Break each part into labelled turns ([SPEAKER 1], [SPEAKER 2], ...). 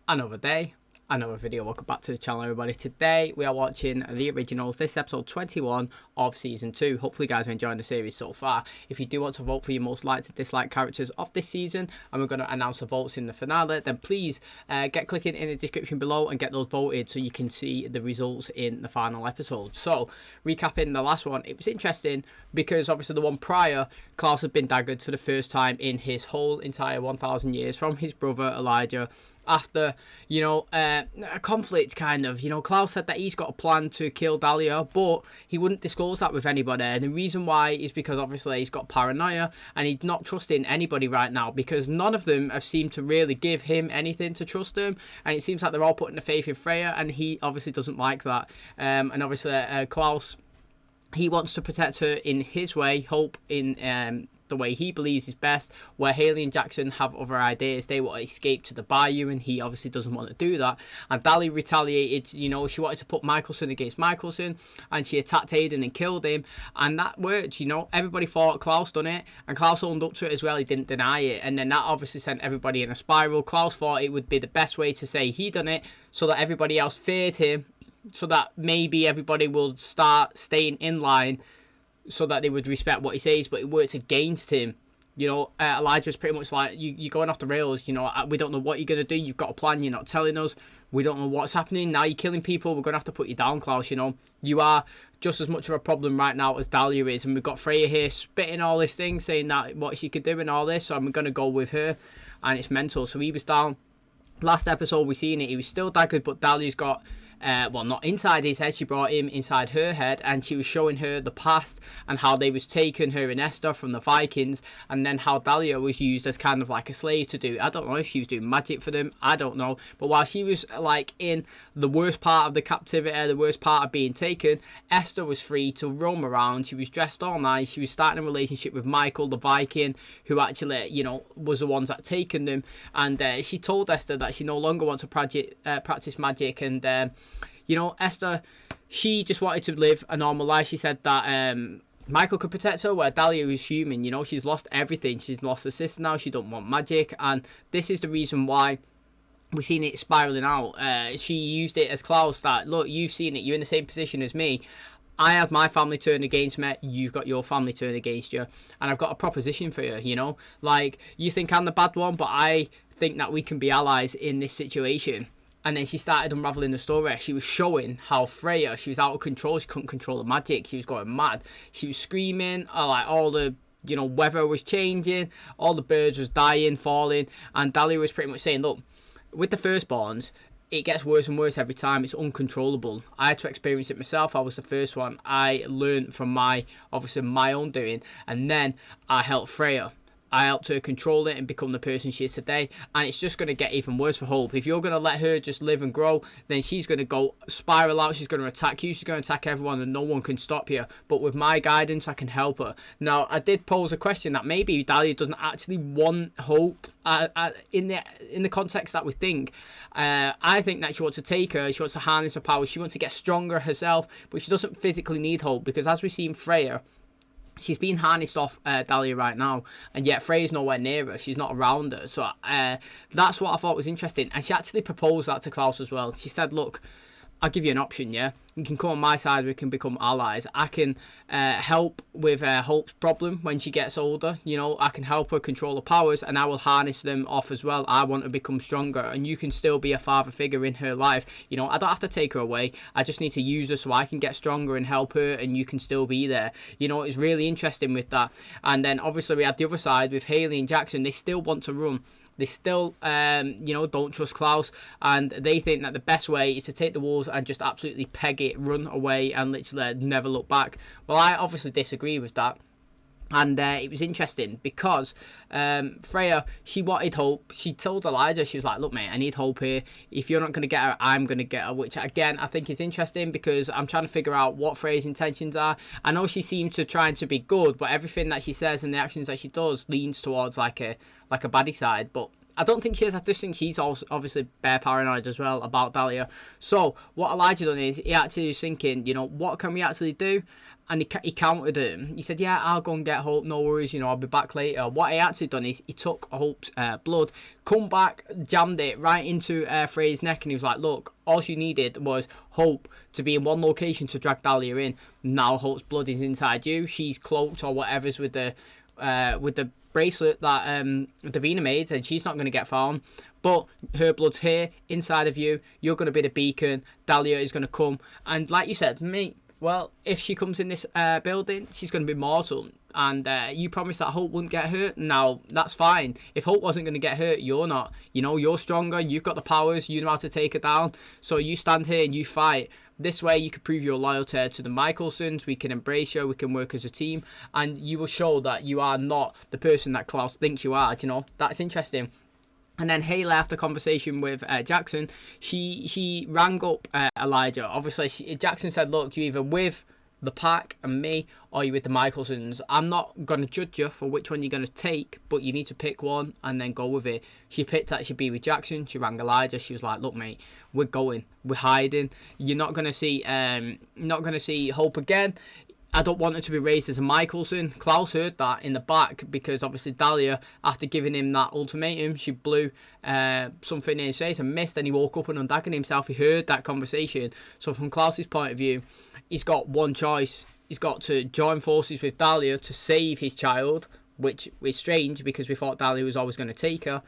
[SPEAKER 1] Another day, another video. Welcome back to the channel, everybody. Today we are watching the originals. This is episode 21 of season 2. Hopefully you guys are enjoying the series so far. If you do want to vote for your most liked to dislike characters of this season, and we're going to announce the votes in the finale, then please get clicking in the description below and get those voted so you can see the results in the final episode. So recapping the last one, it was interesting because obviously the one prior, Klaus had been daggered for the first time in his whole entire 1000 years from his brother Elijah. After, a conflict kind of, Klaus said that he's got a plan to kill Dahlia, but he wouldn't disclose that with anybody. And the reason why is because obviously he's got paranoia and he's not trusting anybody right now because none of them have seemed to really give him anything to trust him. And it seems like they're all putting their faith in Freya, and he obviously doesn't like that. And obviously Klaus, he wants to protect her in his way, hope in the way he believes is best, where Hayley and Jackson have other ideas. They want to escape to the bayou, and he obviously doesn't want to do that. And Dahlia retaliated, she wanted to put Michelson against Michelson, and she attacked Aiden and killed him, and that worked, Everybody thought Klaus done it, and Klaus owned up to it as well. He didn't deny it, and then that obviously sent everybody in a spiral. Klaus thought it would be the best way to say he done it, so that everybody else feared him, so that maybe everybody will start staying in line, so that they would respect what he says, but it works against him. Elijah was pretty much like, you're going off the rails, we don't know what you're going to do, you've got a plan, you're not telling us, we don't know what's happening, now you're killing people, we're going to have to put you down, Klaus, You are just as much of a problem right now as Dahlia is, and we've got Freya here spitting all this thing, saying that what she could do and all this, so I'm going to go with her, and it's mental. So he was down. Last episode we seen it, he was still daggered, but Dahlia's got not inside his head, she brought him inside her head, and she was showing her the past and how they was taking her and Esther from the Vikings, and then how Dahlia was used as kind of like a slave to do, I don't know if she was doing magic for them, I don't know, but while she was like in the worst part of the captivity, the worst part of being taken, Esther was free to roam around. She was dressed all nice, she was starting a relationship with Michael the Viking, who actually was the ones that taken them, and she told Esther that she no longer wants to practice magic, and Esther, she just wanted to live a normal life. She said that Michael could protect her, where Dahlia was human. She's lost everything. She's lost her sister now. She don't want magic, and this is the reason why we've seen it spiraling out. She used it as Klaus, that, look, you've seen it. You're in the same position as me. I have my family turn against me, you've got your family turn against you, and I've got a proposition for you, like, you think I'm the bad one, but I think that we can be allies in this situation. And then she started unraveling the story. She was showing how Freya, she was out of control, she couldn't control the magic, she was going mad, she was screaming, like all the weather was changing, all the birds was dying, falling, and Dahlia was pretty much saying, look, with the firstborns, it gets worse and worse every time. It's uncontrollable. I had to experience it myself. I was the first one. I learned from my own doing, and then I helped Freya. I helped her control it and become the person she is today, and it's just going to get even worse for Hope. If you're going to let her just live and grow, then she's going to go spiral out, she's going to attack you, she's going to attack everyone, and no one can stop you. But with my guidance, I can help her. Now, I did pose a question that maybe Dahlia doesn't actually want Hope in the context that we think. I think that she wants to take her, she wants to harness her power, she wants to get stronger herself, but she doesn't physically need Hope, because as we see in Freya, she's being harnessed off Dahlia right now, and yet Freya's nowhere near her. She's not around her. So that's what I thought was interesting. And she actually proposed that to Klaus as well. She said, look, I'll give you an option, yeah? You can come on my side, we can become allies. I can help with Hope's problem when she gets older. I can help her control the powers, and I will harness them off as well. I want to become stronger, and you can still be a father figure in her life. I don't have to take her away. I just need to use her so I can get stronger and help her, and you can still be there. It's really interesting with that. And then obviously we had the other side with Hayley and Jackson. They still want to run. They still, don't trust Klaus, and they think that the best way is to take the wolves and just absolutely peg it, run away, and literally never look back. Well, I obviously disagree with that. And it was interesting because Freya, she wanted Hope. She told Elijah, she was like, look, mate, I need Hope here. If you're not going to get her, I'm going to get her. Which, again, I think is interesting because I'm trying to figure out what Freya's intentions are. I know she seems to trying to be good, but everything that she says and the actions that she does leans towards like a baddie side. But I don't think she is. I just think she's also obviously bare paranoid as well about Dahlia. So what Elijah done is he actually was thinking, you know, what can we actually do? And he countered him. He said, yeah, I'll go and get Hope, no worries, you know, I'll be back later. What he actually done is he took Hope's blood, come back, jammed it right into Freya's neck, and he was like, look, all she needed was Hope to be in one location to drag Dahlia in. Now Hope's blood is inside you. She's cloaked or whatever's with the bracelet that Davina made, and she's not going to get found. But her blood's here, inside of you. You're going to be the beacon. Dahlia is going to come. And like you said, mate, well, if she comes in this building, she's going to be mortal. And you promised that Hope wouldn't get hurt. Now, that's fine. If Hope wasn't going to get hurt, you're not. You know, you're stronger. You've got the powers. You know how to take her down. So you stand here and you fight. This way, you can prove your loyalty to the Michelsons. We can embrace you. We can work as a team. And you will show that you are not the person that Klaus thinks you are. You know, that's interesting. And then Hayley, after conversation with Jackson, she rang up Elijah. Obviously, Jackson said, look, you're either with the pack and me, or you're with the Michelsons. I'm not going to judge you for which one you're going to take, but you need to pick one and then go with it. She picked that she'd be with Jackson. She rang Elijah. She was like, look, mate, we're going. We're hiding. You're not going to see Hope again. I don't want her to be raised as a Michelson. Klaus heard that in the back because obviously Dahlia, after giving him that ultimatum, she blew something in his face and missed, and he woke up and undaggered himself. He heard that conversation. So from Klaus's point of view, he's got one choice. He's got to join forces with Dahlia to save his child, which is strange because we thought Dahlia was always going to take her.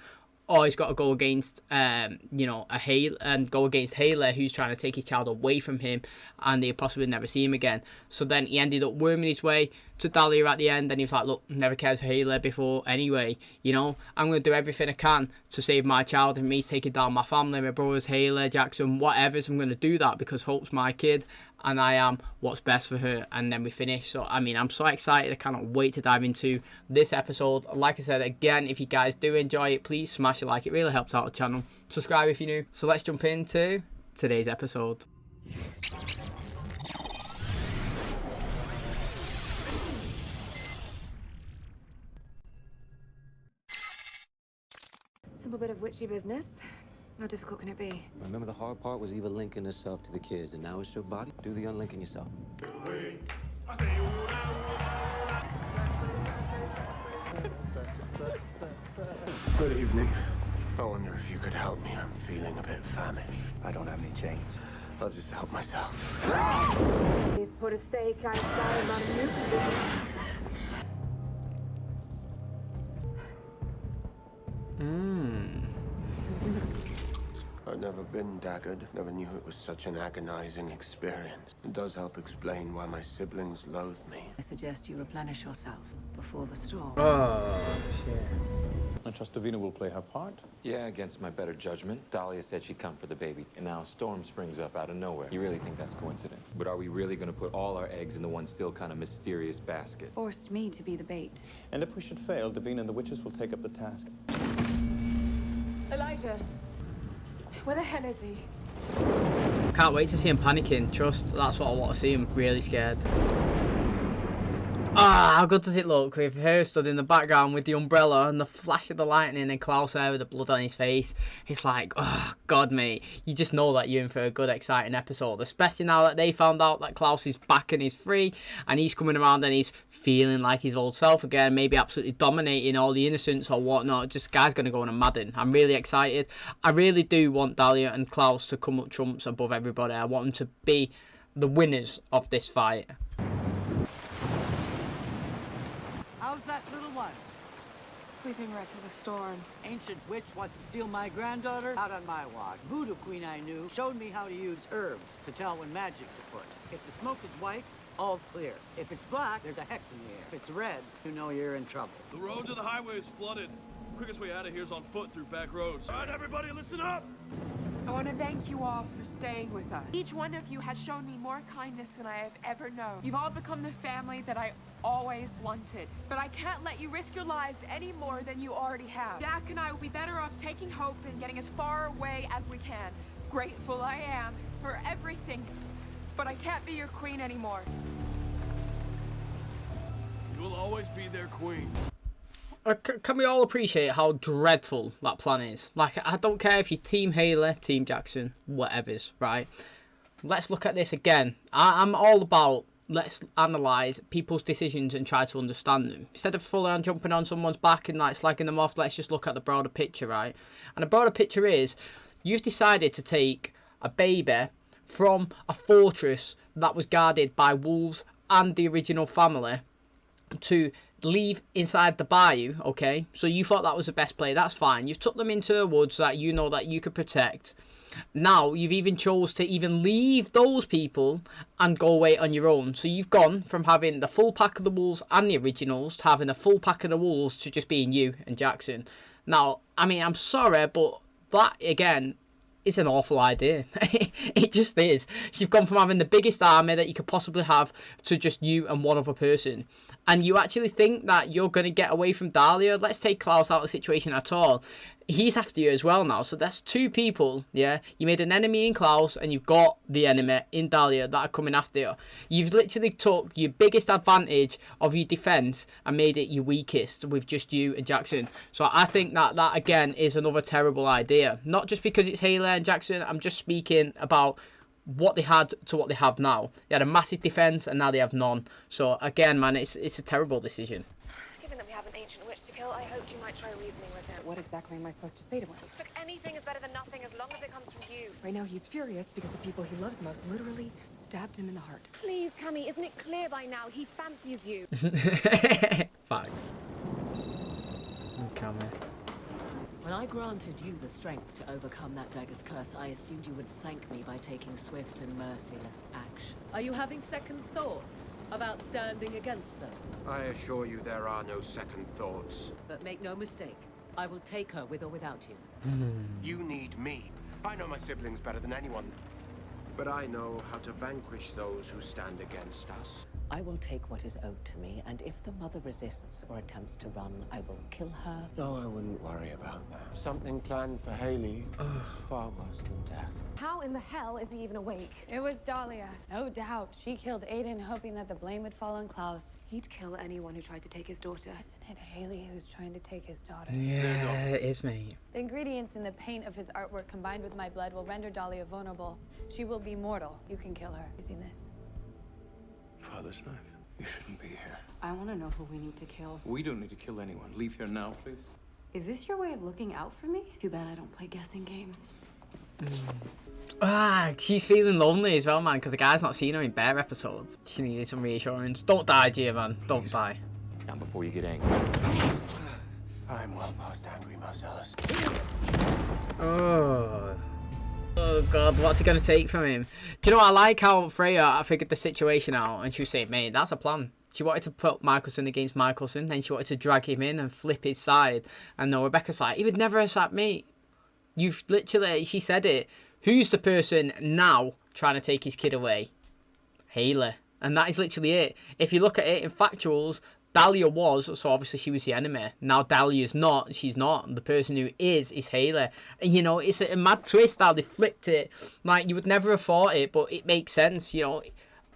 [SPEAKER 1] Or he's got to go against, go against Hayley, who's trying to take his child away from him, and they possibly never see him again. So then he ended up worming his way to Dahlia at the end, and he was like, look, never cared for Hayley before anyway, you know, I'm going to do everything I can to save my child, and me taking down my family, my brothers, Hayley, Jackson, whatever, so I'm going to do that because Hope's my kid, and I am what's best for her. And then we finish. So I mean, I'm so excited. I cannot wait to dive into this episode. Like I said, again, if you guys do enjoy it, please smash a like. It really helps out the channel. Subscribe if you're new. So let's jump into today's episode.
[SPEAKER 2] Simple bit of witchy business. How difficult can it be?
[SPEAKER 3] Remember, the hard part was even linking herself to the kids, and now it's your body. Do the unlinking yourself.
[SPEAKER 4] Good evening. I wonder if you could help me. I'm feeling a bit famished. I don't have any change. I'll just help myself.
[SPEAKER 2] They put a steak outside about a minute.
[SPEAKER 4] I've never been daggered. Never knew it was such an agonizing experience. It does help explain why my siblings loathe me.
[SPEAKER 5] I suggest you replenish yourself before the storm.
[SPEAKER 1] Oh, shit.
[SPEAKER 6] I trust Davina will play her part.
[SPEAKER 7] Yeah, against my better judgment. Dahlia said she'd come for the baby, and now a storm springs up out of nowhere. You really think that's coincidence? But are we really going to put all our eggs in the one still kind of mysterious basket?
[SPEAKER 5] Forced me to be the bait.
[SPEAKER 6] And if we should fail, Davina and the witches will take up the task.
[SPEAKER 2] Elijah, where the hell is he?
[SPEAKER 1] Can't wait to see him panicking. Trust, that's what I want to see him really scared. Ah, how good does it look with her stood in the background with the umbrella and the flash of the lightning and Klaus there with the blood on his face. It's like, oh, God, mate. You just know that you're in for a good, exciting episode. Especially now that they found out that Klaus is back and he's free and he's coming around and he's feeling like his old self again, maybe absolutely dominating all the innocents or whatnot. Just, guy's going to go on a Madden. I'm really excited. I really do want Dahlia and Klaus to come up trumps above everybody. I want them to be the winners of this fight.
[SPEAKER 8] How's that little one?
[SPEAKER 2] Sleeping right through the storm.
[SPEAKER 8] Ancient witch wants to steal my granddaughter? Out on my watch. Voodoo queen I knew showed me how to use herbs to tell when magic's afoot. If the smoke is white, all's clear. If it's black, there's a hex in the air. If it's red, you know you're in trouble.
[SPEAKER 9] The road to the highway is flooded. Quickest way out of here is on foot through back roads. All right, everybody, listen up!
[SPEAKER 10] I want to thank you all for staying with us. Each one of you has shown me more kindness than I have ever known. You've all become the family that I always wanted. But I can't let you risk your lives any more than you already have. Jack and I will be better off taking Hope and getting as far away as we can. Grateful I am for everything, but I can't be your queen anymore.
[SPEAKER 9] You will always be their queen.
[SPEAKER 1] Can we all appreciate how dreadful that plan is? Like, I don't care if you're Team Hayley, Team Jackson, whatever's, right? Let's look at this again. I'm all about let's analyse people's decisions and try to understand them. Instead of full on jumping on someone's back and like slagging them off, let's just look at the broader picture, right? And the broader picture is you've decided to take a baby from a fortress that was guarded by wolves and the original family to leave inside the bayou, okay? So you thought that was the best play, that's fine. You've took them into the woods that you know that you could protect. Now you've even chose to even leave those people and go away on your own. So you've gone from having the full pack of the wolves and the originals to having a full pack of the wolves to just being you and Jackson. Now, I mean, I'm sorry, but that again is an awful idea. It just is. You've gone from having the biggest army that you could possibly have to just you and one other person. And you actually think that you're going to get away from Dahlia? Let's take Klaus out of the situation at all. He's after you as well now. So that's two people, yeah? You made an enemy in Klaus and you've got the enemy in Dahlia that are coming after you. You've literally took your biggest advantage of your defence and made it your weakest with just you and Jackson. So I think that again, is another terrible idea. Not just because it's Hayley and Jackson. I'm just speaking about what they had to what they have now. They had a massive defence and now they have none. So again, man, it's a terrible decision.
[SPEAKER 2] Given that we have an ancient witch to kill, I hoped you might try reasoning with him.
[SPEAKER 11] What exactly am I supposed to say to him?
[SPEAKER 2] Look, anything is better than nothing as long as it comes from you.
[SPEAKER 11] Right now he's furious because the people he loves most literally stabbed him in the heart.
[SPEAKER 2] Please, Cammy, isn't it clear by now he fancies you?
[SPEAKER 1] Facts. Cammy.
[SPEAKER 12] When I granted you the strength to overcome that dagger's curse, I assumed you would thank me by taking swift and merciless action. Are you having second thoughts about standing against them?
[SPEAKER 13] I assure you there are no second thoughts.
[SPEAKER 12] But make no mistake, I will take her with or without you.
[SPEAKER 13] You need me. I know my siblings better than anyone. But I know how to vanquish those who stand against us.
[SPEAKER 12] I will take what is owed to me, and if the mother resists or attempts to run, I will kill her.
[SPEAKER 13] No, I wouldn't worry about that. Something planned for Hayley is far worse than death.
[SPEAKER 2] How in the hell is he even awake?
[SPEAKER 14] It was Dahlia, no doubt. She killed Aiden, hoping that the blame would fall on Klaus.
[SPEAKER 2] He'd kill anyone who tried to take his daughter.
[SPEAKER 14] Isn't it Hayley who's trying to take his daughter?
[SPEAKER 1] Yeah, it is, mate.
[SPEAKER 14] The ingredients in the paint of his artwork combined with my blood will render Dahlia vulnerable. She will be mortal. You can kill her using this.
[SPEAKER 6] Father's knife. You shouldn't be here.
[SPEAKER 15] I want to know who we need to kill.
[SPEAKER 6] We don't need to kill anyone. Leave here now, please.
[SPEAKER 15] Is this your way of looking out for me? Too bad I don't play guessing games.
[SPEAKER 1] She's feeling lonely as well, man, because the guy's not seen her in bare episodes. She needed some reassurance. Don't die, Gia, man. Don't die.
[SPEAKER 7] Now before you get angry.
[SPEAKER 13] I'm well past angry myself.
[SPEAKER 1] Oh god, what's he gonna take from him? Do you know, I like how Freya figured the situation out and she was saying, mate, that's a plan. She wanted to put Michelson against Michelson, then she wanted to drag him in and flip his side. And no, Rebecca's like, he would never attack me. You've literally, she said it. Who's the person now trying to take his kid away? Hayley. And that is literally it. If you look at it in factuals, Dahlia was, so obviously she was the enemy. Now Dahlia's not, she's not. The person who is Hayley. And you know, it's a mad twist how they flipped it. Like, you would never have thought it, but it makes sense, you know.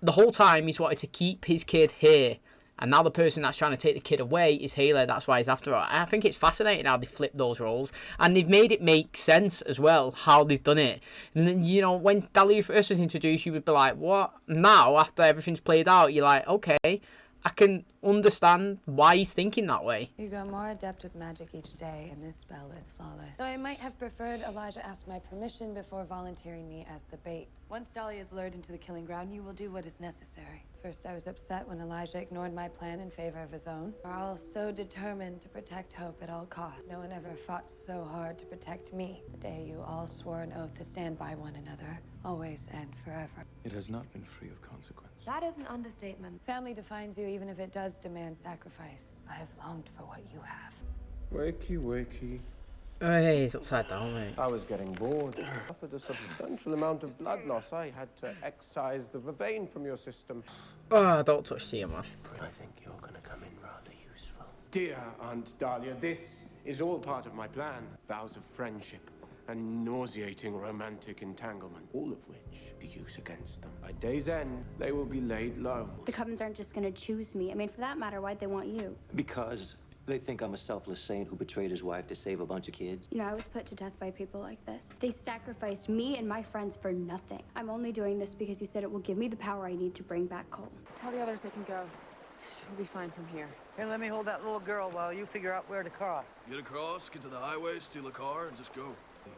[SPEAKER 1] The whole time he's wanted to keep his kid here. And now the person that's trying to take the kid away is Hayley. That's why he's after her. I think it's fascinating how they flipped those roles. And they've made it make sense as well, how they've done it. And then, you know, when Dahlia first was introduced, you would be like, what? Now, after everything's played out, you're like, okay, I can understand why he's thinking that way.
[SPEAKER 14] You grow more adept with magic each day, and this spell is flawless. So I might have preferred Elijah ask my permission before volunteering me as the bait. Once Dahlia is lured into the killing ground, you will do what is necessary. First, I was upset when Elijah ignored my plan in favor of his own. We're all so determined to protect Hope at all costs. No one ever fought so hard to protect me. The day you all swore an oath to stand by one another, always and forever.
[SPEAKER 6] It has not been free of consequence.
[SPEAKER 2] That is an understatement.
[SPEAKER 14] Family defines you even if it does demand sacrifice. I have longed for what you have.
[SPEAKER 13] Wakey, wakey.
[SPEAKER 1] Oh, hey, he's upside down, mate.
[SPEAKER 13] I was getting bored. After a substantial amount of blood loss, I had to excise the vervain from your system.
[SPEAKER 1] Oh, don't touch Tia, man.
[SPEAKER 13] I think you're going to come in rather useful. Dear Aunt Dahlia, this is all part of my plan. Vows of friendship and nauseating romantic entanglement, all of which be used against them. By day's end, they will be laid low.
[SPEAKER 16] The Covens aren't just going to choose me. I mean, for that matter, why'd they want you?
[SPEAKER 17] Because
[SPEAKER 3] They think I'm a selfless saint who betrayed his wife to save a bunch of kids.
[SPEAKER 16] You know, I was put to death by people like this. They sacrificed me and my friends for nothing. I'm only doing this because you said it will give me the power I need to bring back Cole.
[SPEAKER 10] Tell the others they can go. We'll be fine from here.
[SPEAKER 8] Here, let me hold that little girl while you figure out where to cross.
[SPEAKER 9] Get across, get to the highway, steal a car, and just go.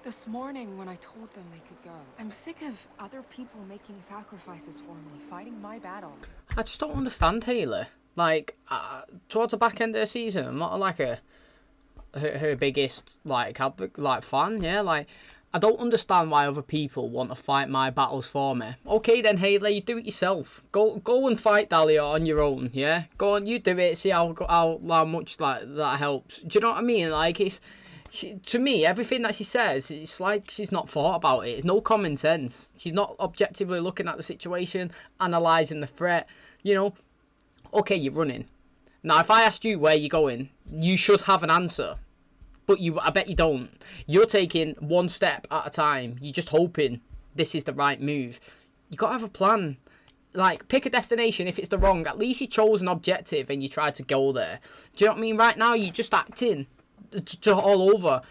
[SPEAKER 10] This morning, when I told them they could go, I'm sick of other people making sacrifices for me, fighting my battle.
[SPEAKER 1] I just don't understand Hayley. Like, towards the back end of the season, I'm not like her biggest like fan. Yeah, like I don't understand why other people want to fight my battles for me. Okay then, Hayley, you do it yourself. Go and fight Dahlia on your own. Yeah, go on, you do it. See how much like that helps. Do you know what I mean? Like to me, everything that she says, it's like she's not thought about it. It's no common sense. She's not objectively looking at the situation, analysing the threat. You know, okay, you're running. Now, if I asked you where you're going, you should have an answer. But I bet you don't. You're taking one step at a time. You're just hoping this is the right move. You got to have a plan. Like, pick a destination. If it's the wrong, at least you chose an objective and you tried to go there. Do you know what I mean? Right now, you're just acting all over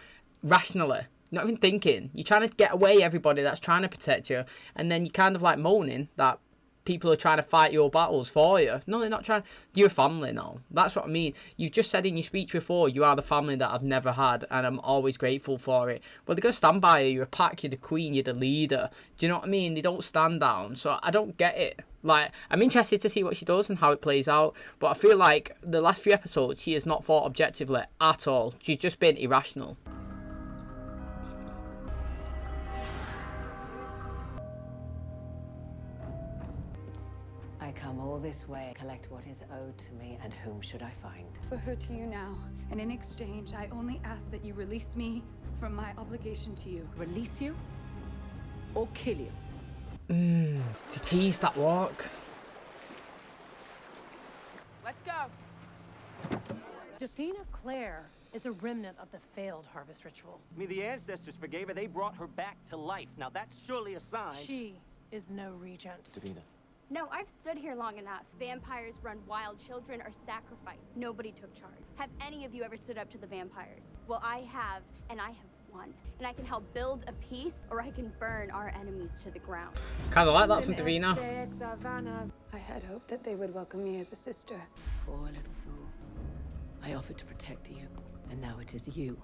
[SPEAKER 1] rationally. You're not even thinking. You're trying to get away everybody that's trying to protect you, and then you're kind of like moaning that people are trying to fight your battles for you. No, they're not trying. You're family now. That's what I mean. You've just said in your speech before, you are the family that I've never had, and I'm always grateful for it. Well, they're going to stand by you. You're a pack, you're the queen, you're the leader. Do you know what I mean? They don't stand down. So I don't get it. Like, I'm interested to see what she does and how it plays out. But I feel like the last few episodes, she has not thought objectively at all. She's just been irrational.
[SPEAKER 12] I come all this way, collect what is owed to me, and whom should I find?
[SPEAKER 16] For her to you now, and in exchange, I only ask that you release me from my obligation to you.
[SPEAKER 12] Release you? Or kill you?
[SPEAKER 1] To tease that walk.
[SPEAKER 10] Let's go.
[SPEAKER 17] Davina Claire is a remnant of the failed harvest ritual.
[SPEAKER 8] I mean, the ancestors forgave her. They brought her back to life. Now, that's surely a sign.
[SPEAKER 17] She is no regent.
[SPEAKER 3] Davina.
[SPEAKER 16] No, I've stood here long enough. Vampires run wild, children are sacrificed. Nobody took charge. Have any of you ever stood up to the vampires? Well, I have, and I have won. And I can help build a peace, or I can burn our enemies to the ground.
[SPEAKER 1] Kind of like that from Davina.
[SPEAKER 14] I had hoped that they would welcome me as a sister.
[SPEAKER 12] Poor little fool. I offered to protect you, and now it is you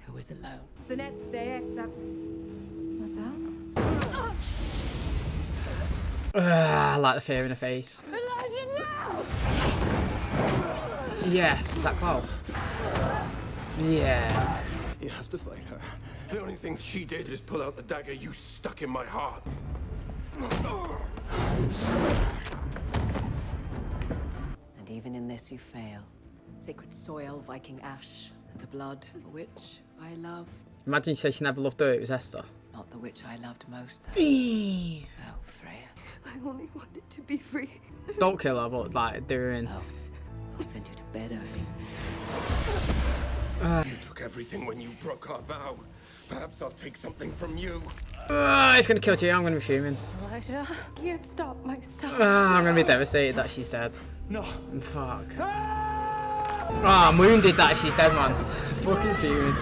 [SPEAKER 12] who is alone.
[SPEAKER 1] I like the fear in her face. Yes, is that Klaus? Yeah.
[SPEAKER 13] You have to fight her. The only thing she did is pull out the dagger you stuck in my heart.
[SPEAKER 12] And even in this you fail. Sacred soil, Viking ash, and the blood for which I love.
[SPEAKER 1] Imagine you said she never loved her, it was Esther.
[SPEAKER 12] Not the witch I loved most, though. Oh, Freya.
[SPEAKER 14] I only wanted to be free.
[SPEAKER 1] Don't kill her, but like, do her in.
[SPEAKER 12] Oh, I'll send you to bed early.
[SPEAKER 13] You took everything when you broke our vow. Perhaps I'll take something from you.
[SPEAKER 1] It's gonna kill you, I'm gonna be fuming.
[SPEAKER 15] Elijah, I can't stop myself.
[SPEAKER 1] I'm gonna be devastated that she's dead.
[SPEAKER 8] No.
[SPEAKER 1] Fuck. I'm wounded that she's dead, man. Fucking fuming.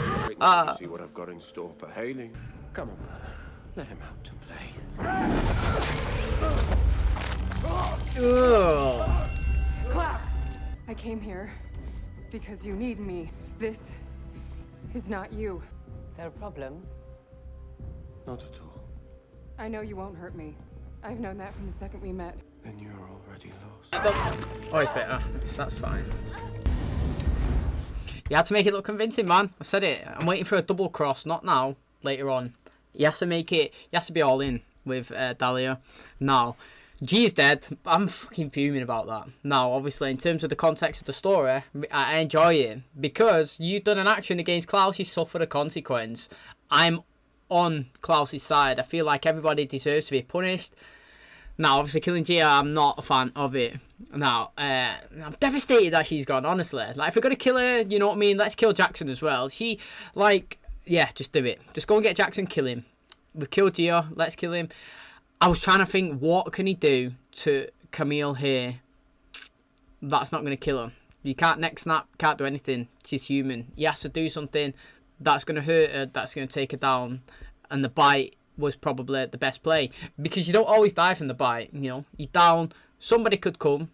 [SPEAKER 13] See what I've got in store for Hayley. Come on, brother. Let him out to play.
[SPEAKER 10] Klaus! I came here because you need me. This is not you.
[SPEAKER 12] Is there a problem?
[SPEAKER 13] Not at all.
[SPEAKER 10] I know you won't hurt me. I've known that from the second we met.
[SPEAKER 13] Then you're already lost.
[SPEAKER 1] Oh, it's better. That's fine. You had to make it look convincing, man. I said it. I'm waiting for a double cross, not now, later on. He has to make it, he has to be all in with Dahlia. Now, G is dead. I'm fucking fuming about that. Now, obviously, in terms of the context of the story, I enjoy it. Because you've done an action against Klaus, you suffered a consequence. I'm on Klaus's side. I feel like everybody deserves to be punished. Now, obviously, killing GIA, I'm not a fan of it. Now, I'm devastated that she's gone, honestly. Like, if we're going to kill her, you know what I mean? Let's kill Jackson as well. She, like, yeah, just do it. Just go and get Jackson, kill him. We've killed GIA, let's kill him. I was trying to think, what can he do to Camille here that's not going to kill her? You can't neck snap, can't do anything. She's human. He has to do something that's going to hurt her, that's going to take her down. And the bite was probably the best play. Because you don't always die from the bite, you know. You're down, somebody could come,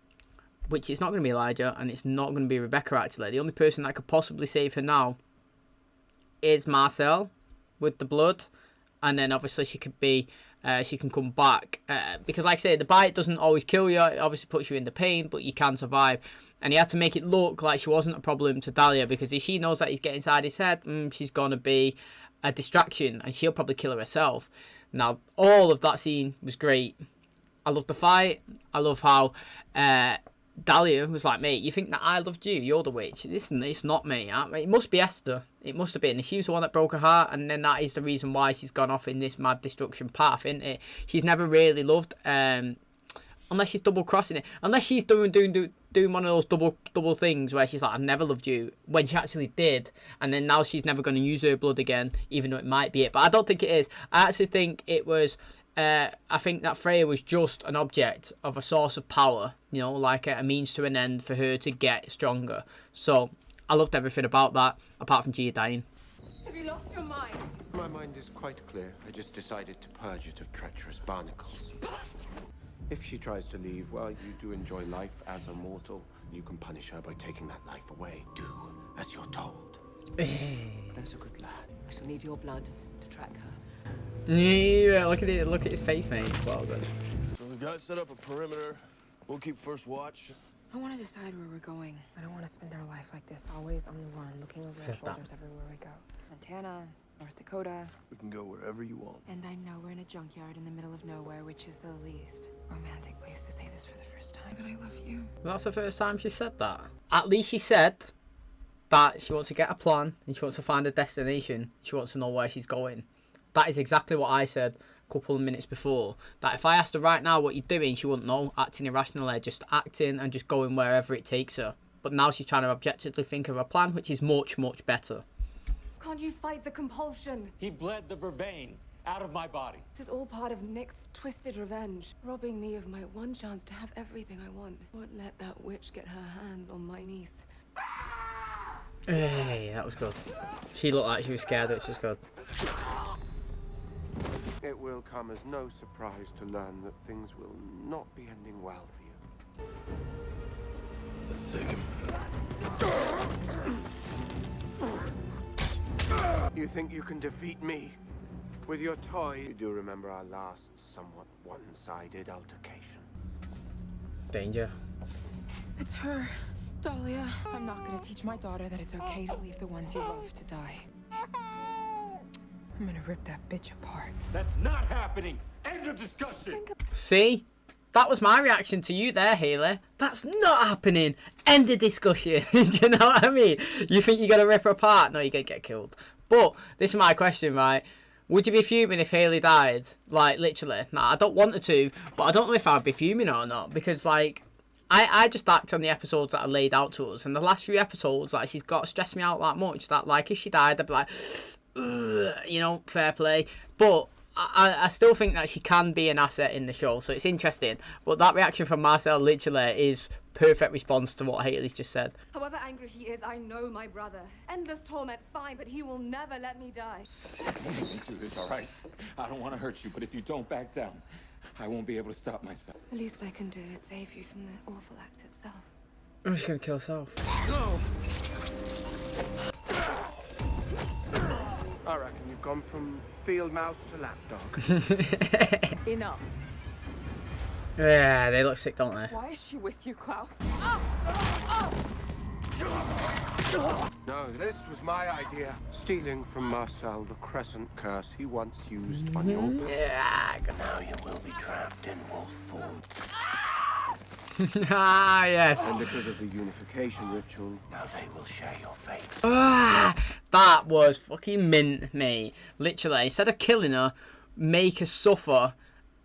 [SPEAKER 1] which it's not going to be Elijah, and it's not going to be Rebecca, actually. The only person that could possibly save her now is Marcel with the blood. And then obviously she could be... she can come back because, like I say, the bite doesn't always kill you. It obviously puts you into pain, but you can survive. And he had to make it look like she wasn't a problem to Dahlia, because if she knows that he's getting inside his head, she's going to be a distraction, and she'll probably kill her herself. Now, all of that scene was great. I love the fight. I love how Dahlia was like, mate, you think that I loved you? You're the witch. Listen, it's not me. It must be Esther. It must have been. She was the one that broke her heart, and then that is the reason why she's gone off in this mad destruction path, isn't it? She's never really loved, unless she's double crossing it. Unless she's doing one of those double things where she's like, I've never loved you, when she actually did, and then now she's never going to use her blood again, even though it might be it. But I don't think it is. I actually think it was. I think that Freya was just an object of a source of power, you know, like a means to an end for her to get stronger. So I loved everything about that, apart from Gia dying.
[SPEAKER 15] Have you lost your mind?
[SPEAKER 13] My mind is quite clear. I just decided to purge it of treacherous barnacles. If she tries to leave, well, you do enjoy life as a mortal. You can punish her by taking that life away. Do as you're told. There's a good lad.
[SPEAKER 12] I shall need your blood to track her.
[SPEAKER 1] Yeah, look at it. Look at his face, mate. Well done.
[SPEAKER 9] So the guys set up a perimeter. We'll keep first watch.
[SPEAKER 11] I want to decide where we're going. I don't want to spend our life like this, always on the run, looking over our shoulders everywhere we go. Montana, North Dakota.
[SPEAKER 9] We can go wherever you want.
[SPEAKER 11] And I know we're in a junkyard in the middle of nowhere, which is the least romantic place to say this for the first time, but I love you.
[SPEAKER 1] That's the first time she said that. At least she said that she wants to get a plan, and she wants to find a destination. She wants to know where she's going. That is exactly what I said a couple of minutes before. That if I asked her right now what you're doing, she wouldn't know. Acting irrationally, just acting and just going wherever it takes her. But now she's trying to objectively think of a plan, which is much, much better.
[SPEAKER 15] Can't you fight the compulsion?
[SPEAKER 7] He bled the vervain out of my body.
[SPEAKER 15] This is all part of Nick's twisted revenge, robbing me of my one chance to have everything I want. Won't let that witch get her hands on my niece.
[SPEAKER 1] Hey, that was good. She looked like she was scared, which is good.
[SPEAKER 13] It will come as no surprise to learn that things will not be ending well for you.
[SPEAKER 9] Let's take him.
[SPEAKER 13] You think you can defeat me with your toy? You do remember our last somewhat one-sided altercation.
[SPEAKER 1] Danger.
[SPEAKER 11] It's her, Dahlia. I'm not going to teach my daughter that it's okay to leave the ones you love to die. I'm gonna rip that bitch apart.
[SPEAKER 7] That's not happening. End of discussion.
[SPEAKER 1] See? That was my reaction to you there, Hayley. That's not happening. End of discussion. Do you know what I mean? You think you're going to rip her apart? No, you're going to get killed. But this is my question, right? Would you be fuming if Hayley died? Like, literally. Nah, I don't want her to, but I don't know if I'd be fuming or not. Because, like, I just act on the episodes that are laid out to us. And the last few episodes, like, she's got to stress me out that much that, like, if she died, I'd be like... you know, fair play. But I still think that she can be an asset in the show, so it's interesting. But that reaction from Marcel literally is perfect response to what Hayley's just said.
[SPEAKER 15] However angry he is, I know my brother. Endless torment, fine, but he will never let me die.
[SPEAKER 7] You do this, all right? I don't want to hurt you, but if you don't back down, I won't be able to stop myself.
[SPEAKER 15] The least I can do is save you from the awful act itself.
[SPEAKER 1] Oh, she's gonna kill herself.
[SPEAKER 9] No!
[SPEAKER 13] I reckon you've gone from field mouse to lapdog.
[SPEAKER 15] Enough.
[SPEAKER 1] Yeah, they look sick, don't they?
[SPEAKER 11] Why is she with you, Klaus?
[SPEAKER 13] No, this was my idea. Stealing from Marcel the crescent curse he once used on your...
[SPEAKER 1] Yeah.
[SPEAKER 13] Now you will be trapped in wolf form.
[SPEAKER 1] Ah, yes.
[SPEAKER 13] And because of the unification ritual, now they will share your fate.
[SPEAKER 1] Ah, that was fucking mint, mate. Literally, instead of killing her, make her suffer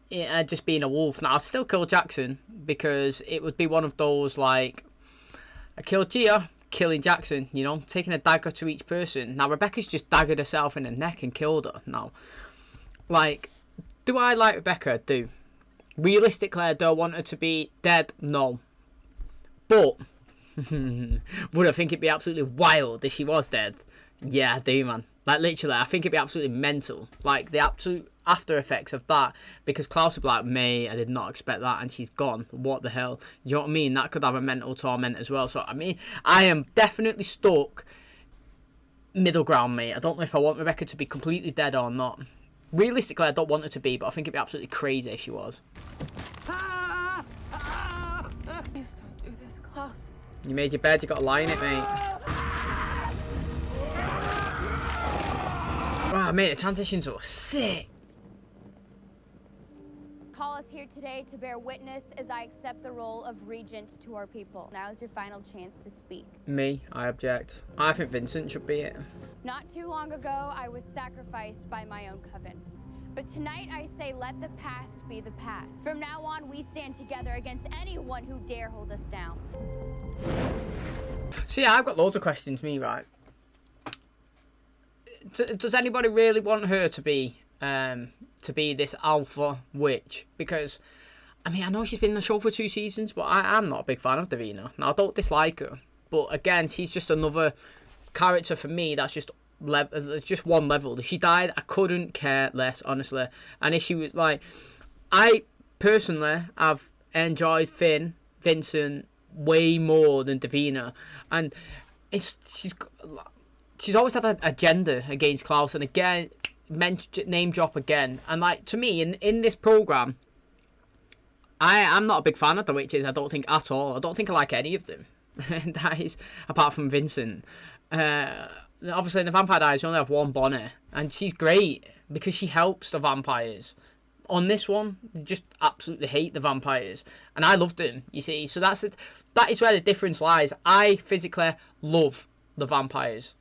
[SPEAKER 1] just being a wolf. Now, I'd still kill Jackson because it would be one of those, like, I killed Gia, killing Jackson, you know, taking a dagger to each person. Now, Rebecca's just daggered herself in the neck and killed her. Now, like, do I like Rebecca? I do. Realistically, I don't want her to be dead. No. But Would I think it'd be absolutely wild if she was dead? Yeah, I do, man. Like, literally, I think it'd be absolutely mental. Like, the absolute after effects of that. Because Klaus would be like, mate, I did not expect that, and she's gone. What the hell? You know what I mean? That could have a mental torment as well. So, I mean, I am definitely stuck middle ground, mate. I don't know if I want Rebecca to be completely dead or not. Realistically, I don't want her to be, but I think it'd be absolutely crazy if she was.
[SPEAKER 15] Please don't do this, Klaus.
[SPEAKER 1] You made your bed, you got to lie in it, mate. Wow, mate, the transitions are sick.
[SPEAKER 16] Call us here today to bear witness as I accept the role of regent to our people. Now is your final chance to speak.
[SPEAKER 1] Me, I object. I think Vincent should be it.
[SPEAKER 16] Not too long ago, I was sacrificed by my own coven. But tonight I say let the past be the past. From now on, we stand together against anyone who dare hold us down.
[SPEAKER 1] See, I've got loads of questions, me, right? Does anybody really want her to be this alpha witch? Because, I mean, I know she's been in the show for 2 seasons, but I'm not a big fan of Davina. Now, I don't dislike her, but again, she's just another character for me that's just one level. If she died, I couldn't care less, honestly. And if she was like, I personally have enjoyed Vincent way more than Davina, and she's always had an agenda against Klaus, and again, name drop again. And like, to me, in this program, I'm not a big fan of the witches. I don't think at all. I don't think I like any of them. That is, apart from Vincent. Obviously, in the Vampire Diaries, you only have one Bonnie, and she's great because she helps the vampires. On this one, they just absolutely hate the vampires, and I love them, you see. So that is where the difference lies. I physically love the vampires.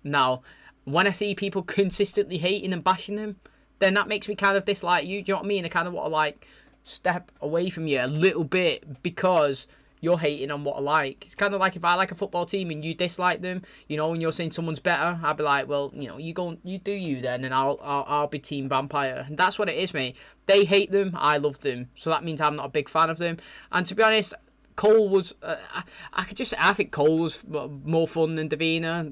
[SPEAKER 1] Now, when I see people consistently hating and bashing them, then that makes me kind of dislike you. Do you know what I mean? I kind of want to, like, step away from you a little bit because you're hating on what I like. It's kind of like if I like a football team and you dislike them, you know, and you're saying someone's better, I'd be like, well, you know, you do you then, and I'll be Team Vampire. And that's what it is, mate. They hate them, I love them. So that means I'm not a big fan of them. And to be honest, Cole was, I think Cole was more fun than Davina.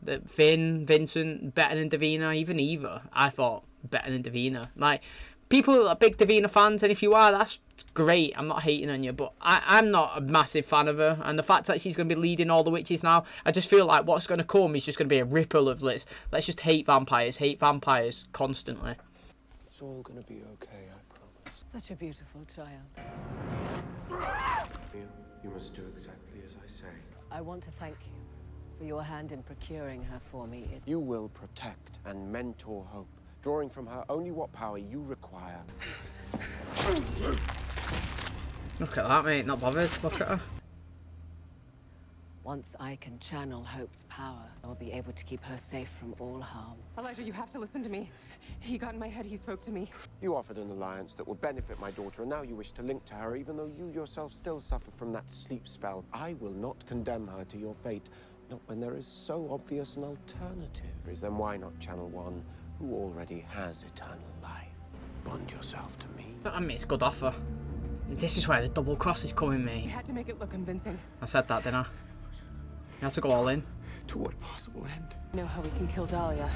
[SPEAKER 1] Vincent, better than Davina. Even Eva, I thought, better than Davina. Like, people are big Davina fans, and if you are, that's great. I'm not hating on you, but I'm not a massive fan of her. And the fact that she's going to be leading all the witches now, I just feel like what's going to come is just going to be a ripple of let's just hate vampires constantly.
[SPEAKER 4] It's all going to be okay, I promise.
[SPEAKER 12] Such a beautiful child.
[SPEAKER 4] You must do exactly as I say.
[SPEAKER 12] I want to thank you for your hand in procuring her for me.
[SPEAKER 13] You will protect and mentor Hope, drawing from her only what power you require.
[SPEAKER 1] Look at that, mate. Not bothered. Look at her.
[SPEAKER 12] Once I can channel Hope's power, I'll be able to keep her safe from all harm.
[SPEAKER 15] Elijah, you have to listen to me. He got in my head, he spoke to me.
[SPEAKER 13] You offered an alliance that would benefit my daughter, and now you wish to link to her, even though you yourself still suffer from that sleep spell. I will not condemn her to your fate, not when there is so obvious an alternative. Then why not channel one who already has eternal life? Bond yourself to me.
[SPEAKER 1] I mean, it's a good offer. This is where the double cross is coming, mate.
[SPEAKER 15] You had to make it look convincing.
[SPEAKER 1] I said that, didn't I? You had to go all in.
[SPEAKER 4] To what possible end?
[SPEAKER 15] You know how we can kill Dahlia.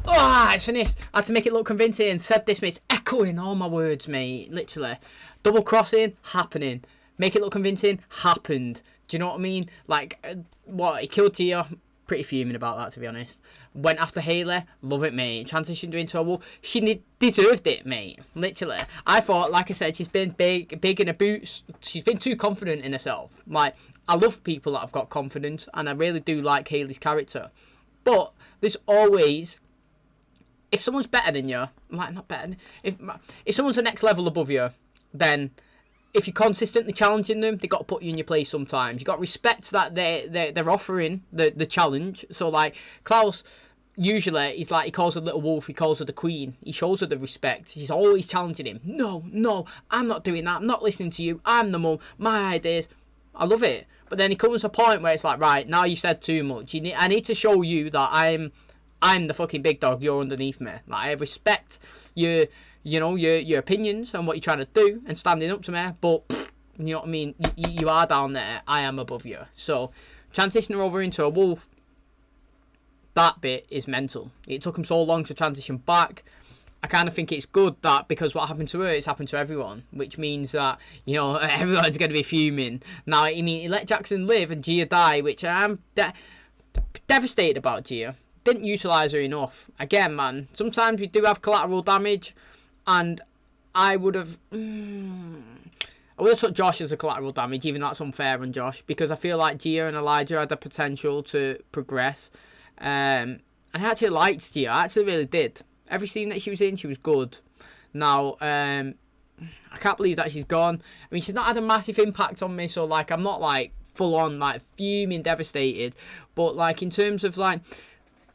[SPEAKER 1] Oh, it's finished. I had to make it look convincing. Said this, mate. It's echoing all my words, mate. Literally. Double crossing, happening. Make it look convincing, happened. Do you know what I mean? Like, what? He killed Gia. Pretty fuming about that, to be honest. Went after Hayley. Love it, mate. Transitioned her into a wolf. She deserved it, mate. Literally. I thought, like I said, she's been big in her boots. She's been too confident in herself. Like, I love people that have got confidence, and I really do like Hayley's character. But there's always, if someone's better than you, like, not better, if someone's the next level above you, then if you're consistently challenging them, they got to put you in your place sometimes. You got to respect that they're offering the challenge. So like Klaus, usually he's like, he calls her little wolf, he calls her the queen. He shows her the respect. He's always challenging him. No, I'm not doing that. I'm not listening to you. I'm the mum. My ideas. I love it. But then he comes to a point where it's like, right, now you said too much. I need to show you that I'm the fucking big dog. You're underneath me. Like, I respect your opinions and what you're trying to do and standing up to me, but You know what I mean? You are down there. I am above you. So transitioning her over into a wolf, that bit is mental. It took him so long to transition back. I kind of think it's good that because what happened to her, it's happened to everyone, which means that, you know, everyone's going to be fuming. Now, I mean, he let Jackson live and Gia die, which I'm devastated about Gia. Didn't utilise her enough. Again, man, sometimes we do have collateral damage, and I would have took Josh as a collateral damage, even though that's unfair on Josh, because I feel like Gia and Elijah had the potential to progress. And I actually liked Gia. I actually really did. Every scene that she was in, she was good. Now, I can't believe that she's gone. I mean, she's not had a massive impact on me, so, like, I'm not, like, full-on, like, fuming, devastated. But, like, in terms of, like,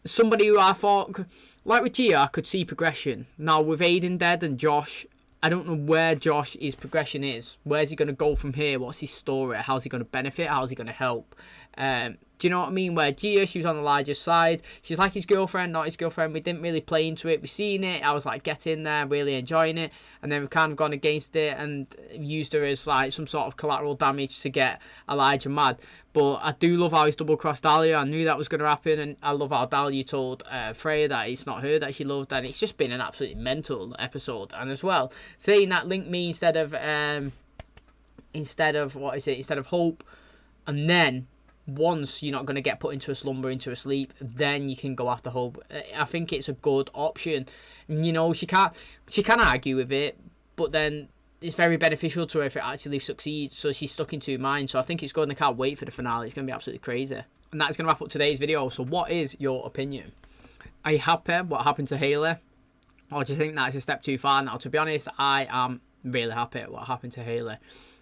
[SPEAKER 1] somebody who I thought, like with Gia, I could see progression. Now, with Aiden dead and Josh, I don't know where Josh's progression is. Where's he going to go from here? What's his story? How's he going to benefit? How's he going to help? Do you know what I mean? Where Gia, she was on Elijah's side. She's like his girlfriend, not his girlfriend. We didn't really play into it. We've seen it. I was like, get in there, really enjoying it. And then we've kind of gone against it and used her as like some sort of collateral damage to get Elijah mad. But I do love how he's double-crossed Dahlia. I knew that was going to happen. And I love how Dahlia told Freya that it's not her that she loved. And it's just been an absolutely mental episode. And as well, saying that linked me instead of hope. And then once you're not going to get put into a slumber, into a sleep, then you can go after hope. I think it's a good option. You know, she can argue with it, but then it's very beneficial to her if it actually succeeds. So she's stuck in two minds. So I think it's good, and I can't wait for the finale. It's going to be absolutely crazy. And that's going to wrap up today's video. So what is your opinion? Are you happy what happened to Hayley? Or do you think that's a step too far? Now, to be honest, I am really happy at what happened to Hayley.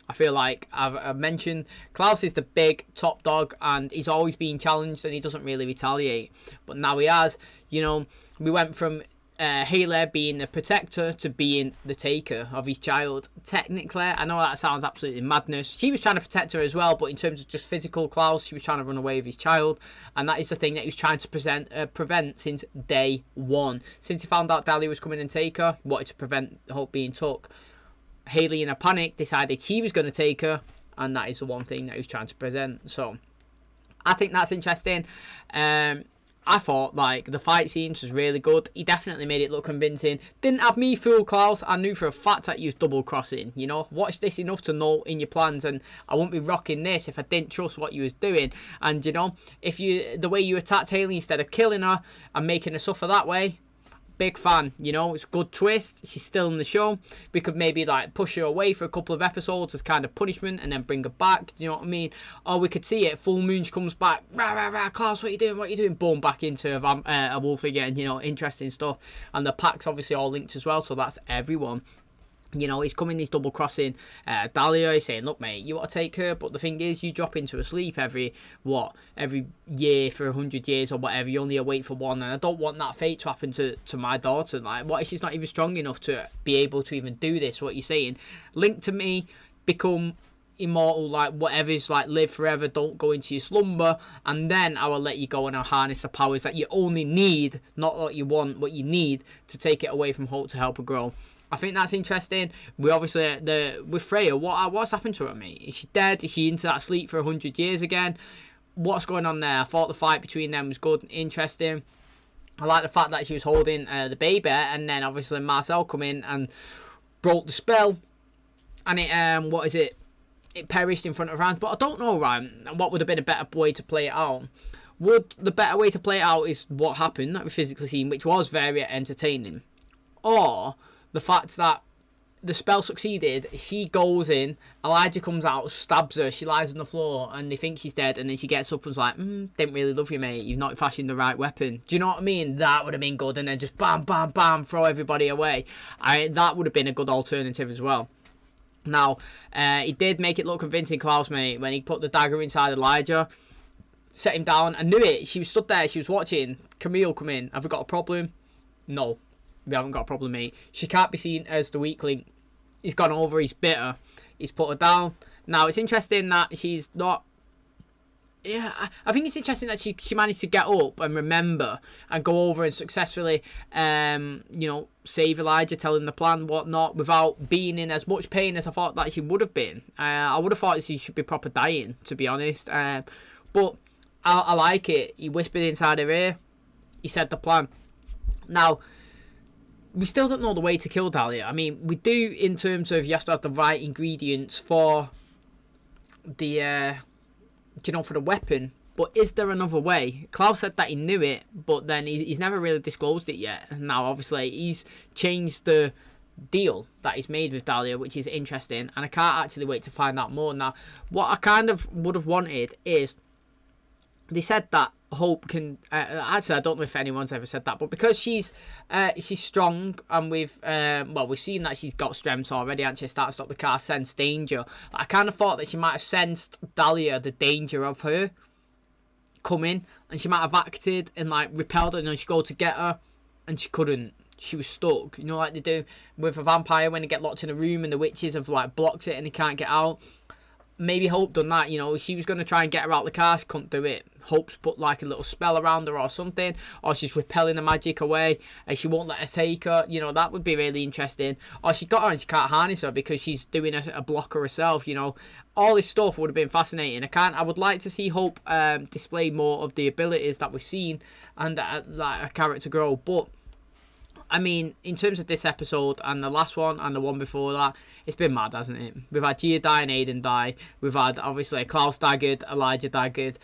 [SPEAKER 1] I feel like I've mentioned Klaus is the big top dog and he's always being challenged and he doesn't really retaliate. But now he has. You know, we went from Hayley being the protector to being the taker of his child. Technically, I know that sounds absolutely madness. She was trying to protect her as well, but in terms of just physical Klaus, she was trying to run away with his child. And that is the thing that he was trying to prevent since day one. Since he found out Dahlia was coming and take her, he wanted to prevent Hope being took. Hayley, in a panic, decided she was going to take her, and that is the one thing that he was trying to present. So, I think that's interesting. I thought, like, the fight scenes was really good. He definitely made it look convincing. Didn't have me fool Klaus. I knew for a fact that he was double-crossing, you know. Watched this enough to know in your plans, and I wouldn't be rocking this if I didn't trust what you was doing. And, you know, the way you attacked Hayley instead of killing her and making her suffer that way, big fan, you know. It's a good twist. She's still in the show. We could maybe like push her away for a couple of episodes as kind of punishment and then bring her back, you know what I mean? Or we could see it, full moon, she comes back, rah rah rah, Klaus, what are you doing, boom, back into a wolf again, you know. Interesting stuff. And the pack's obviously all linked as well, so that's everyone. You know, he's coming, he's double crossing Dahlia. He's saying, look, mate, you want to take her, but the thing is, you drop into a sleep every year for 100 years or whatever. You only awake for one, and I don't want that fate to happen to my daughter. Like, what if she's not even strong enough to be able to even do this? What you're saying, link to me, become immortal, like whatever's, like live forever, don't go into your slumber, and then I will let you go and I'll harness the powers that you only need, not what you want, what you need to take it away from Hope to help her grow. I think that's interesting. We obviously, with Freya, what's happened to her, mate? Is she dead? Is she into that sleep for 100 years again? What's going on there? I thought the fight between them was good, interesting. I like the fact that she was holding the baby, and then obviously Marcel come in and broke the spell, and it perished in front of her hands. But I don't know, Ryan, what would have been a better way to play it out. Would the better way to play it out is what happened that we physically seen, which was very entertaining, or the fact that the spell succeeded, she goes in, Elijah comes out, stabs her, she lies on the floor, and they think she's dead, and then she gets up and's like, didn't really love you, mate, you've not fashioned the right weapon. Do you know what I mean? That would have been good, and then just bam, bam, bam, throw everybody away. That would have been a good alternative as well. Now, he did make it look convincing, Klaus, mate, when he put the dagger inside Elijah, set him down. I knew it. She was stood there, she was watching Camille come in. Have we got a problem? No. We haven't got a problem, mate. She can't be seen as the weakling. He's gone over, he's bitter. He's put her down. Now, it's interesting that she's not yeah, I think it's interesting that she managed to get up and remember and go over and successfully, save Elijah, tell him the plan, whatnot, without being in as much pain as I thought that she would have been. I would have thought she should be proper dying, to be honest. But I like it. He whispered inside her ear. He said the plan. Now, we still don't know the way to kill Dahlia. I mean, we do in terms of you have to have the right ingredients for the... for the weapon, but is there another way? Klaus said that he knew it, but then he's never really disclosed it yet. Now, obviously, he's changed the deal that he's made with Dahlia, which is interesting, and I can't actually wait to find out more. Now, what I kind of would have wanted is, they said that Hope can... actually, I don't know if anyone's ever said that, but because she's strong, and we've seen that she's got strengths already, and she started to stop the car, sense danger. I kind of thought that she might have sensed Dahlia, the danger of her coming, and she might have acted and like repelled her, and she go to get her, and she couldn't. She was stuck, like they do with a vampire when they get locked in a room and the witches have like blocked it and they can't get out. Maybe Hope done that, she was going to try and get her out of the car, she couldn't do it. Hope's put like a little spell around her or something, or she's repelling the magic away and she won't let her take her, that would be really interesting. Or she got her and she can't harness her because she's doing a blocker herself, all this stuff would have been fascinating. I would like to see Hope display more of the abilities that we've seen and like a character grow, but I mean, in terms of this episode and the last one and the one before that, it's been mad, hasn't it? We've had GIA die and Aiden die. We've had, obviously, Klaus daggered, Elijah daggered.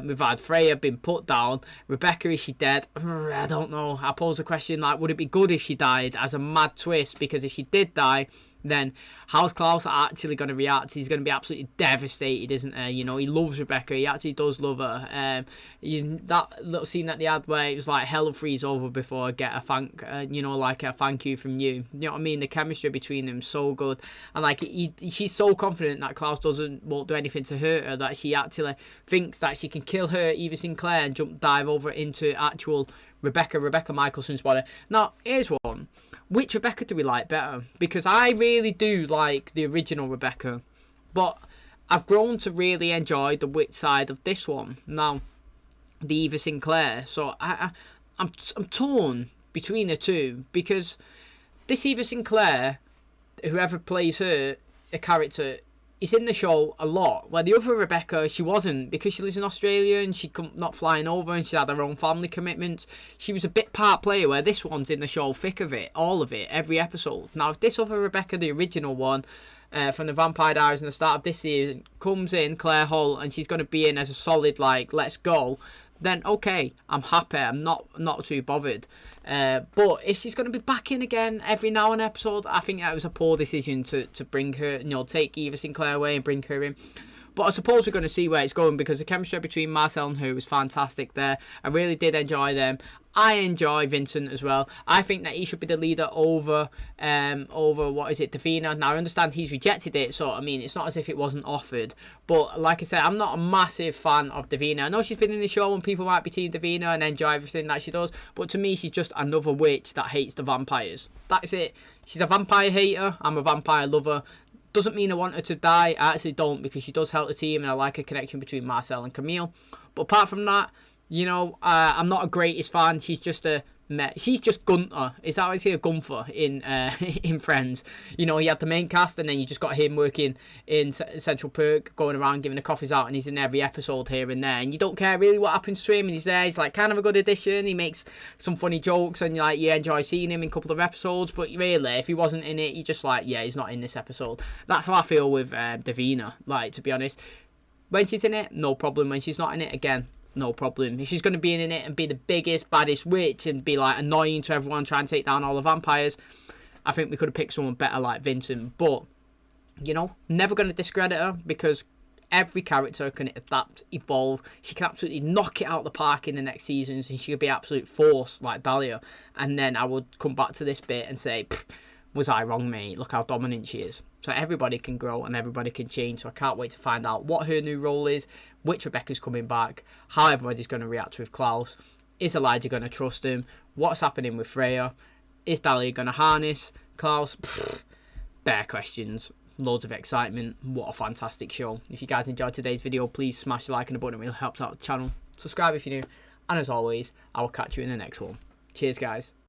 [SPEAKER 1] We've had Freya been put down. Rebecca, is she dead? I don't know. I pose the question, like, would it be good if she died as a mad twist? Because if she did die, then how's Klaus actually going to react? He's going to be absolutely devastated, isn't he? He loves Rebecca. He actually does love her. That little scene that they had where it was like hell freeze over before I get a thank, like a thank you from you. You know what I mean? The chemistry between them so good, and like she's so confident that Klaus won't do anything to hurt her that she actually thinks that she can kill her, Eva Sinclair, and dive over into actual Rebecca Michelson's body. Now, here's one. Which Rebecca do we like better? Because I really do like the original Rebecca, but I've grown to really enjoy the witch side of this one. Now, the Eva Sinclair. So I'm torn between the two, because this Eva Sinclair, whoever plays her, a character, is in the show a lot, where the other Rebecca, she wasn't, because she lives in Australia and she not flying over and she had her own family commitments. She was a bit part player, where this one's in the show thick of it, all of it, every episode. Now, if this other Rebecca, the original one, from the Vampire Diaries in the start of this season, comes in, Claire Hull, and she's going to be in as a solid, like, let's go, then okay, I'm happy, I'm not too bothered. But if she's going to be back in again every now and episode, I think that was a poor decision to bring her, take Eva Sinclair away and bring her in. But I suppose we're going to see where it's going, because the chemistry between Marcel and her was fantastic there. I really did enjoy them. I enjoy Vincent as well. I think that he should be the leader over Davina. Now, I understand he's rejected it, so, I mean, it's not as if it wasn't offered. But, like I said, I'm not a massive fan of Davina. I know she's been in the show and people might be Team Davina and enjoy everything that she does, but to me, she's just another witch that hates the vampires. That's it. She's a vampire hater. I'm a vampire lover. Doesn't mean I want her to die. I actually don't, because she does help the team and I like a connection between Marcel and Camille. But apart from that, I'm not a greatest fan. She's just Gunter. Is that what I say? A Gunther in in Friends. You had the main cast and then you just got him working in Central Perk, going around giving the coffees out, and he's in every episode here and there. And you don't care really what happens to him, and he's there. He's like kind of a good addition. He makes some funny jokes and you enjoy seeing him in a couple of episodes. But really, if he wasn't in it, you're just like, yeah, he's not in this episode. That's how I feel with Davina. Like, to be honest, when she's in it, no problem. When she's not in it, again, no problem. If she's going to be in it and be the biggest, baddest witch and be like annoying to everyone trying to take down all the vampires, I think we could have picked someone better like Vincent. But, never going to discredit her, because every character can adapt, evolve. She can absolutely knock it out of the park in the next seasons, and she could be absolute force like Dahlia. And then I would come back to this bit and say, was I wrong, mate? Look how dominant she is. So everybody can grow and everybody can change. So I can't wait to find out what her new role is, which Rebecca's coming back, how everybody's going to react with Klaus. Is Elijah going to trust him? What's happening with Freya? Is Dahlia going to harness Klaus? Bare questions. loads of excitement. What a fantastic show. If you guys enjoyed today's video, please smash the like and the button. It really helps out the channel. Subscribe if you're new. And as always, I will catch you in the next one. Cheers, guys.